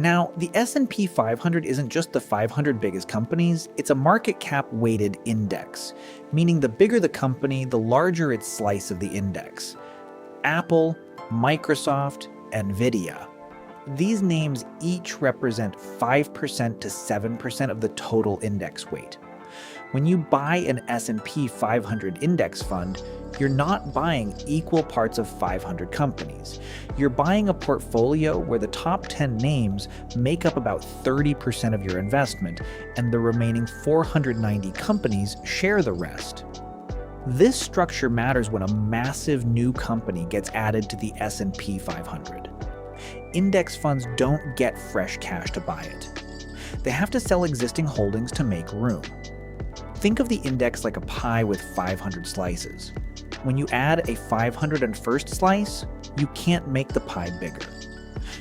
Now, the S&P 500 isn't just the 500 biggest companies, it's a market cap weighted index, meaning the bigger the company, the larger its slice of the index. Apple, Microsoft, Nvidia. These names each represent 5% to 7% of the total index weight. When you buy an S&P 500 index fund, you're not buying equal parts of 500 companies. You're buying a portfolio where the top 10 names make up about 30% of your investment, and the remaining 490 companies share the rest. This structure matters when a massive new company gets added to the S&P 500. Index funds don't get fresh cash to buy it. They have to sell existing holdings to make room. Think of the index like a pie with 500 slices. When you add a 501st slice, you can't make the pie bigger.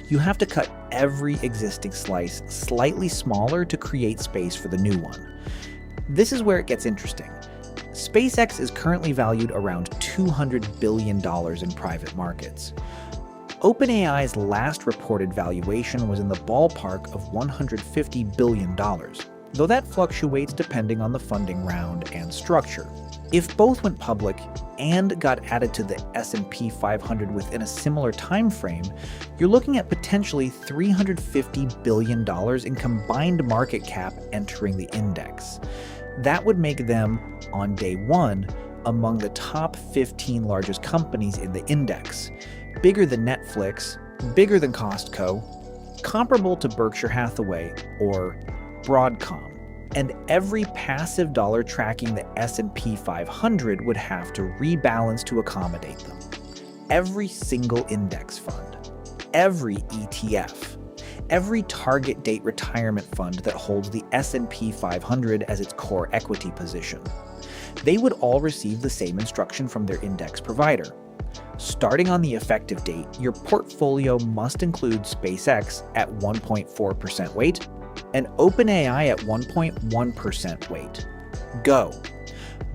You have to cut every existing slice slightly smaller to create space for the new one. This is where it gets interesting. SpaceX is currently valued around $200 billion in private markets. OpenAI's last reported valuation was in the ballpark of $150 billion, though that fluctuates depending on the funding round and structure. If both went public and got added to the S&P 500 within a similar time frame, you're looking at potentially $350 billion in combined market cap entering the index. That would make them, on day one, among the top 15 largest companies in the index. Bigger than Netflix, bigger than Costco, comparable to Berkshire Hathaway or Broadcom. And every passive dollar tracking the S&P 500 would have to rebalance to accommodate them. Every single index fund, every ETF, every target date retirement fund that holds the S&P 500 as its core equity position. They would all receive the same instruction from their index provider. Starting on the effective date, your portfolio must include SpaceX at 1.4% weight and OpenAI at 1.1% weight. Go.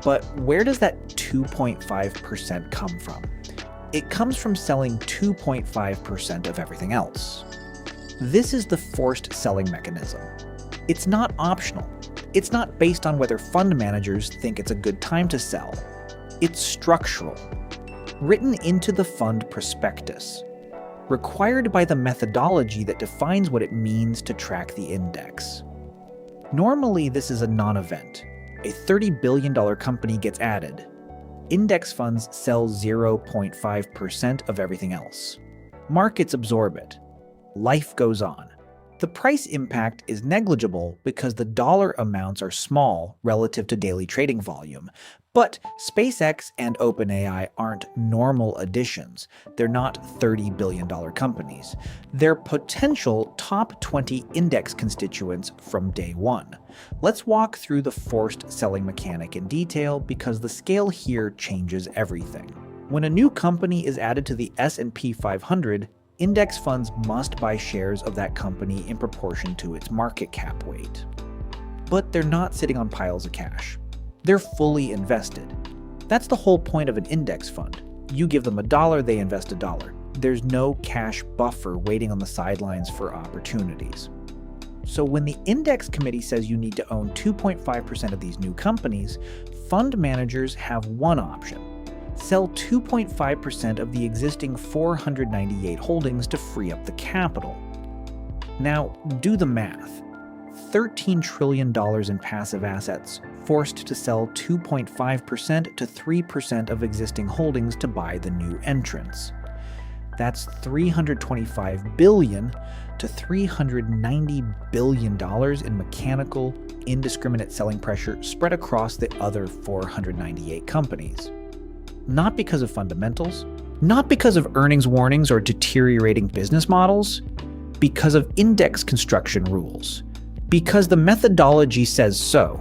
But where does that 2.5% come from? It comes from selling 2.5% of everything else. This is the forced selling mechanism. It's not optional. It's not based on whether fund managers think it's a good time to sell. It's structural. Written into the fund prospectus. Required by the methodology that defines what it means to track the index. Normally, this is a non-event. A $30 billion company gets added. Index funds sell 0.5% of everything else. Markets absorb it. Life goes on. The price impact is negligible because the dollar amounts are small relative to daily trading volume. But SpaceX and OpenAI aren't normal additions. They're not $30 billion companies. They're potential top 20 index constituents from day one. Let's walk through the forced selling mechanic in detail because the scale here changes everything. When a new company is added to the S&P 500, index funds must buy shares of that company in proportion to its market cap weight. But they're not sitting on piles of cash. They're fully invested. That's the whole point of an index fund. You give them $1, they invest $1. There's no cash buffer waiting on the sidelines for opportunities. So when the index committee says you need to own 2.5% of these new companies, fund managers have one option. Sell 2.5% of the existing 498 holdings to free up the capital. Now, do the math. $13 trillion in passive assets, forced to sell 2.5% to 3% of existing holdings to buy the new entrants. That's $325 billion to $390 billion in mechanical, indiscriminate selling pressure spread across the other 498 companies. Not because of fundamentals, not because of earnings warnings or deteriorating business models, because of index construction rules, because the methodology says so.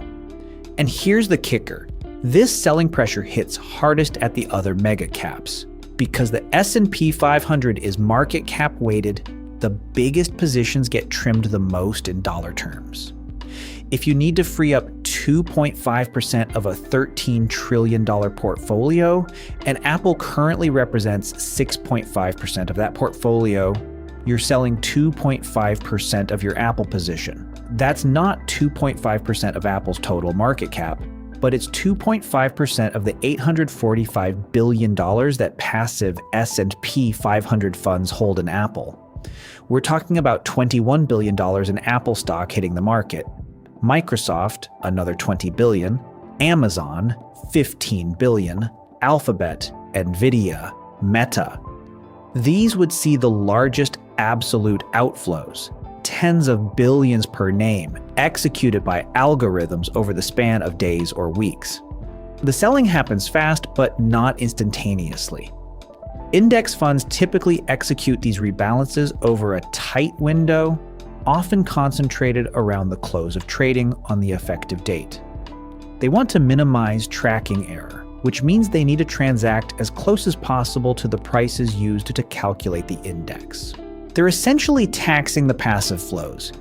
And here's the kicker. This selling pressure hits hardest at the other mega caps. Because the S&P 500 is market cap weighted, the biggest positions get trimmed the most in dollar terms. If you need to free up 2.5% of a $13 trillion portfolio, and Apple currently represents 6.5% of that portfolio, you're selling 2.5% of your Apple position. That's not 2.5% of Apple's total market cap, but it's 2.5% of the $845 billion that passive S&P 500 funds hold in Apple. We're talking about $21 billion in Apple stock hitting the market. Microsoft, another $20 billion. Amazon, $15 billion. Alphabet, Nvidia, Meta. These would see the largest absolute outflows, tens of billions per name, executed by algorithms over the span of days or weeks. The selling happens fast, but not instantaneously. Index funds typically execute these rebalances over a tight window, often concentrated around the close of trading on the effective date. They want to minimize tracking error, which means they need to transact as close as possible to the prices used to calculate the index. They're essentially taxing the passive flows.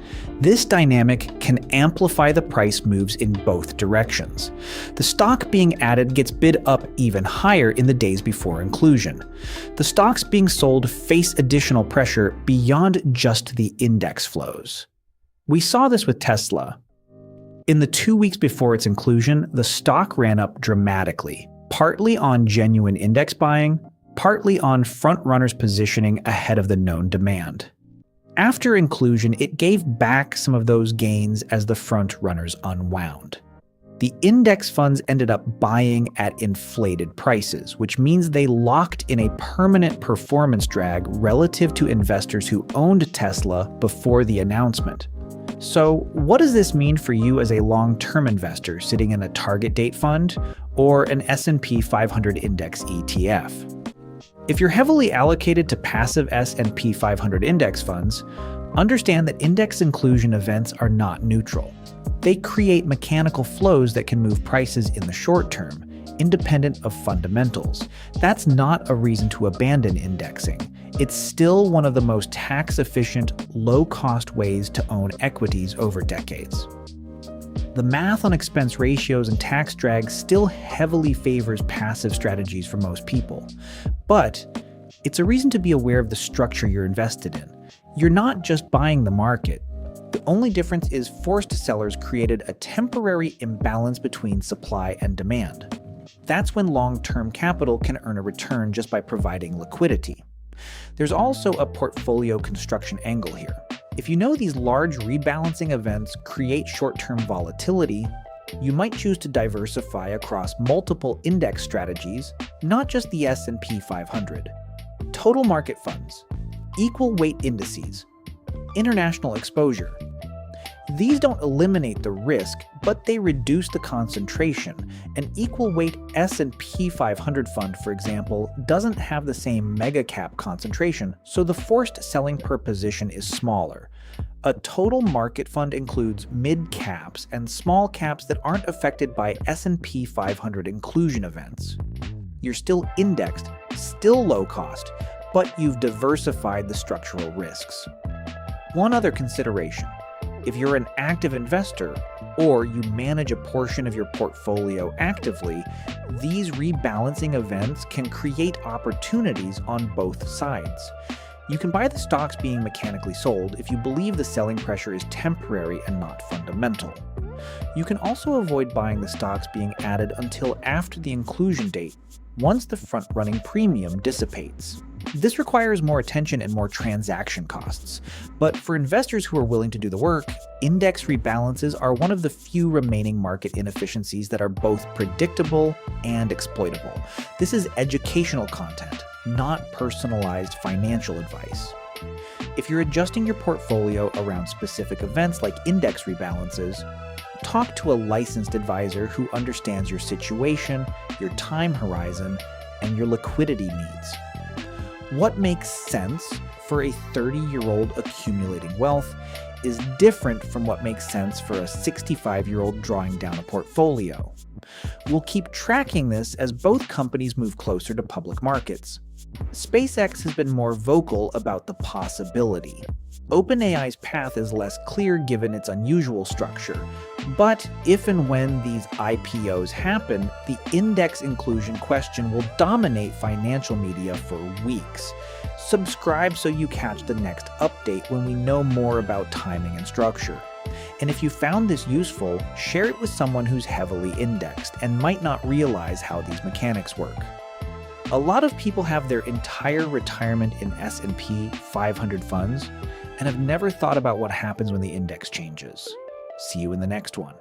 This dynamic can amplify the price moves in both directions. The stock being added gets bid up even higher in the days before inclusion. The stocks being sold face additional pressure beyond just the index flows. We saw this with Tesla. In the 2 weeks before its inclusion, the stock ran up dramatically, partly on genuine index buying, partly on front-runners positioning ahead of the known demand. After inclusion, it gave back some of those gains as the front-runners unwound. The index funds ended up buying at inflated prices, which means they locked in a permanent performance drag relative to investors who owned Tesla before the announcement. So, what does this mean for you as a long-term investor sitting in a target date fund or an S&P 500 index ETF? If you're heavily allocated to passive S&P 500 index funds, understand that index inclusion events are not neutral. They create mechanical flows that can move prices in the short term, independent of fundamentals. That's not a reason to abandon indexing. It's still one of the most tax-efficient, low-cost ways to own equities over decades. The math on expense ratios and tax drag still heavily favors passive strategies for most people. But it's a reason to be aware of the structure you're invested in. You're not just buying the market. The only difference is forced sellers created a temporary imbalance between supply and demand. That's when long-term capital can earn a return just by providing liquidity. There's also a portfolio construction angle here. If you know these large rebalancing events create short-term volatility, you might choose to diversify across multiple index strategies, not just the S&P 500. Total market funds, equal weight indices, international exposure. These don't eliminate the risk, but they reduce the concentration. An equal weight S&P 500 fund, for example, doesn't have the same mega cap concentration, so the forced selling per position is smaller. A total market fund includes mid caps and small caps that aren't affected by S&P 500 inclusion events. You're still indexed, still low cost, but you've diversified the structural risks. One other consideration. If you're an active investor, or you manage a portion of your portfolio actively, these rebalancing events can create opportunities on both sides. You can buy the stocks being mechanically sold if you believe the selling pressure is temporary and not fundamental. You can also avoid buying the stocks being added until after the inclusion date, once the front-running premium dissipates. This requires more attention and more transaction costs. But for investors who are willing to do the work, index rebalances are one of the few remaining market inefficiencies that are both predictable and exploitable. This is educational content, not personalized financial advice. If you're adjusting your portfolio around specific events like index rebalances, talk to a licensed advisor who understands your situation, your time horizon, and your liquidity needs. What makes sense for a 30-year-old accumulating wealth is different from what makes sense for a 65-year-old drawing down a portfolio. We'll keep tracking this as both companies move closer to public markets. SpaceX has been more vocal about the possibility. OpenAI's path is less clear given its unusual structure, but if and when these IPOs happen, the index inclusion question will dominate financial media for weeks. Subscribe so you catch the next update when we know more about timing and structure. And if you found this useful, share it with someone who's heavily indexed and might not realize how these mechanics work. A lot of people have their entire retirement in S&P 500 funds and have never thought about what happens when the index changes. See you in the next one.